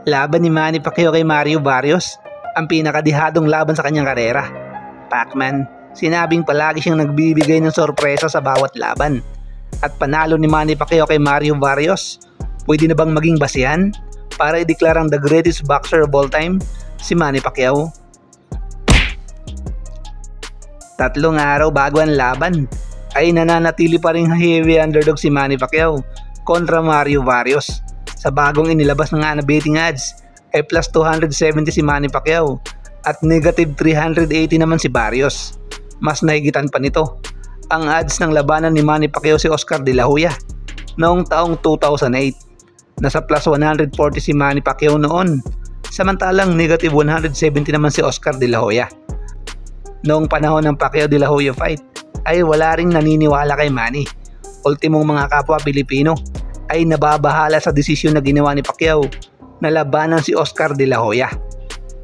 Laban ni Manny Pacquiao kay Mario Barrios, ang pinakadihadong laban sa kanyang karera. Pacman, sinabing palagi siyang nagbibigay ng sorpresa sa bawat laban. At panalo ni Manny Pacquiao kay Mario Barrios, pwede na bang maging basihan para ideklarang the greatest boxer of all time, si Manny Pacquiao? 3 araw bago ang laban, ay nananatili pa rin heavy underdog si Manny Pacquiao kontra Mario Barrios. Sa bagong inilabas na nga na betting odds ay plus 270 si Manny Pacquiao at negative 380 naman si Barrios. Mas nahigitan pa nito ang odds ng labanan ni Manny Pacquiao si Oscar De La Hoya noong taong 2008. Nasa plus 140 si Manny Pacquiao noon, samantalang negative 170 naman si Oscar De La Hoya. Noong panahon ng Pacquiao De La Hoya fight ay wala ring naniniwala kay Manny. Ultimong mga kapwa Pilipino ay nababahala sa desisyon na ginawa ni Pacquiao na labanan si Oscar De La Hoya.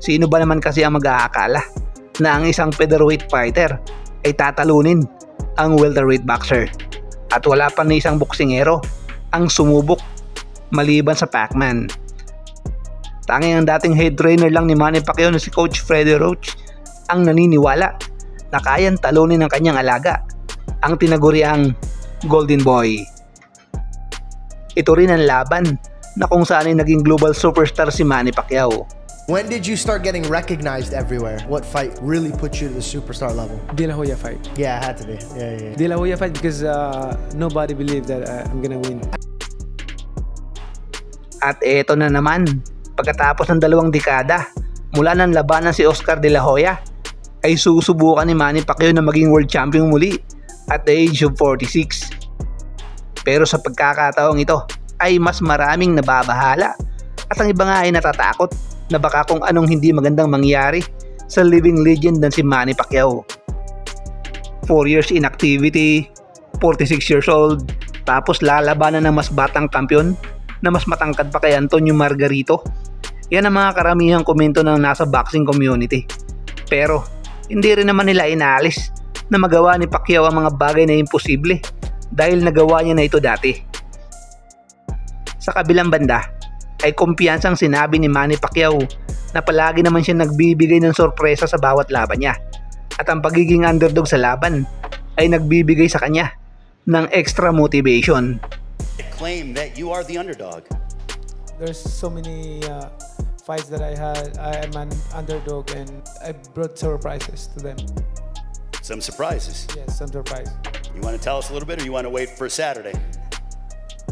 Sino ba naman kasi ang mag-aakala na ang isang featherweight fighter ay tatalunin ang welterweight boxer? At wala pa ni isang boksingero ang sumubok maliban sa Pacman. Tanging ang dating head trainer lang ni Manny Pacquiao na si Coach Freddie Roach ang naniniwala na kayang talunin ng kanyang alaga, ang tinaguriang Golden Boy. Ito rin ang laban na kung saan ay naging global superstar si Manny Pacquiao. When did you start getting recognized everywhere? What fight really put you to the superstar level? De La Hoya fight. Yeah, it had to be. Yeah. De La Hoya fight because nobody believed that I'm gonna win. At eto na naman, pagkatapos ng 2 dekada mula ng labanan si Oscar De La Hoya, ay susubukan ni Manny Pacquiao na maging world champion muli at the age of 46. Pero sa pagkakataong ito ay mas maraming nababahala at ang iba nga ay natatakot na baka kung anong hindi magandang mangyari sa living legend na si Manny Pacquiao. 4 years inactivity, 46 years old, tapos lalabanan ng mas batang kampiyon na mas matangkad pa kay Antonio Margarito. Yan ang mga karamihang komento ng nasa boxing community. Pero hindi rin naman nila inaalis na magawa ni Pacquiao ang mga bagay na imposible dahil nagawa niya na ito dati. Sa kabilang banda ay kumpiyansang sinabi ni Manny Pacquiao na palagi naman siya nagbibigay ng sorpresa sa bawat laban niya at ang pagiging underdog sa laban ay nagbibigay sa kanya ng extra motivation. Claim that you are the underdog. There's so many fights that I had. I am an underdog and I brought surprises to them. Some surprises. Yes, some surprise. You want to tell us a little bit, or you want to wait for Saturday?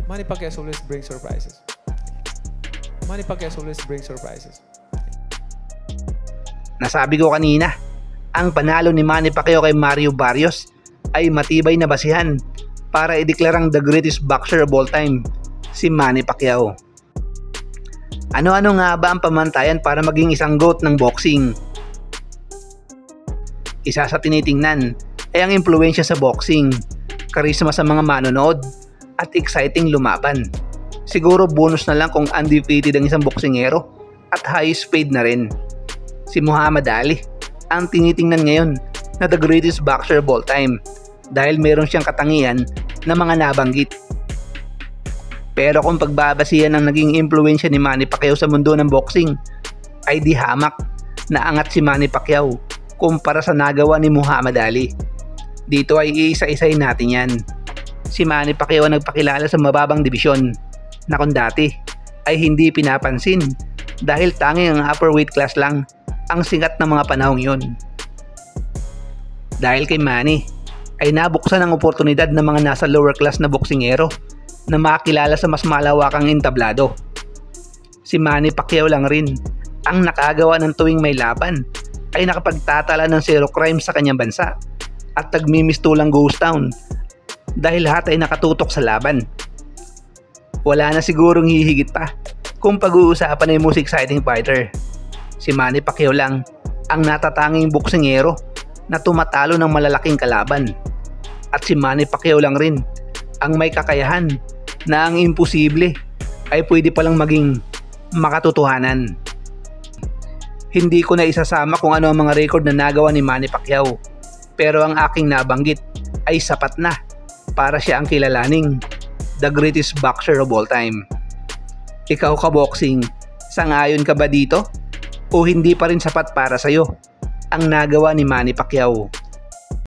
Manny Pacquiao always brings surprises. Manny Pacquiao always brings surprises. Nasabi ko kanina, ang panalo ni Manny Pacquiao kay Mario Barrios ay matibay na basihan para ideklarang the greatest boxer of all time, si Manny Pacquiao. Ano-ano nga ba ang pamantayan para maging isang GOAT ng boxing? Isa sa tinitingnan ay ang impluwensya sa boxing, karisma sa mga manonood, at exciting lumaban. Siguro bonus na lang kung undefeated ang isang boksingero at highest paid na rin. Si Muhammad Ali ang tinitingnan ngayon na the greatest boxer of all time dahil meron siyang katangian na mga nabanggit. Pero kung pagbabasihan ng naging impluwensya ni Manny Pacquiao sa mundo ng boxing, ay di hamak na angat si Manny Pacquiao kumpara sa nagawa ni Muhammad Ali. Dito ay iisa-isahin natin yan. Si Manny Pacquiao nagpakilala sa mababang dibisyon na kung dati ay hindi pinapansin dahil tanging ang upper weight class lang ang sikat ng mga panahong yun. Dahil kay Manny ay nabuksan ang oportunidad ng mga nasa lower class na boksingero na makakilala sa mas malawakang entablado. Si Manny Pacquiao lang rin ang nakagawa ng tuwing may laban ay nakapagtatala ng 0 crime sa kanyang bansa at nagmimistulang ghost town dahil lahat ay nakatutok sa laban. Wala na sigurong hihigit pa kung pag-uusapan ay most exciting fighter. Si Manny Pacquiao lang ang natatanging boksingero na tumatalo ng malalaking kalaban. At si Manny Pacquiao lang rin ang may kakayahan na ang imposible ay pwede palang maging makatotohanan. Hindi ko na isasama kung ano ang mga record na nagawa ni Manny Pacquiao, pero ang aking nabanggit ay sapat na para siya ang kilalaning the greatest boxer of all time. Ikaw ka-boxing, Sang-ayon ka ba dito? O hindi pa rin sapat para sa'yo ang nagawa ni Manny Pacquiao?